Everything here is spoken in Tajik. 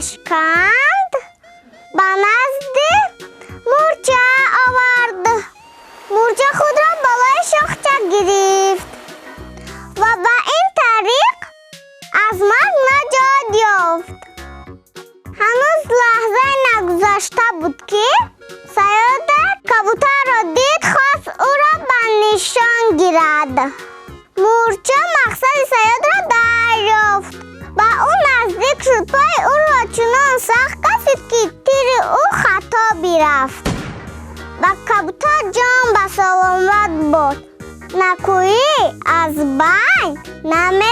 ҳамлааш канд, ба назди Мурча овард. Мурча худро балои шохча гирифт ва ба ин тариқ аз марг наҷот ёфт. ҳанӯз лаҳзае нагузашта буд ки саёда кабӯтарро дид, хост ӯро ба нишон гирад. Мурча мақсади саёдро дарёфт, ба ӯ наздик шуд. пои ӯро чунон сахт касид ки тири ӯ хато бирафт. ба кабӯтар ҷон ба саломат бод, накӯӣ аз байн намерад.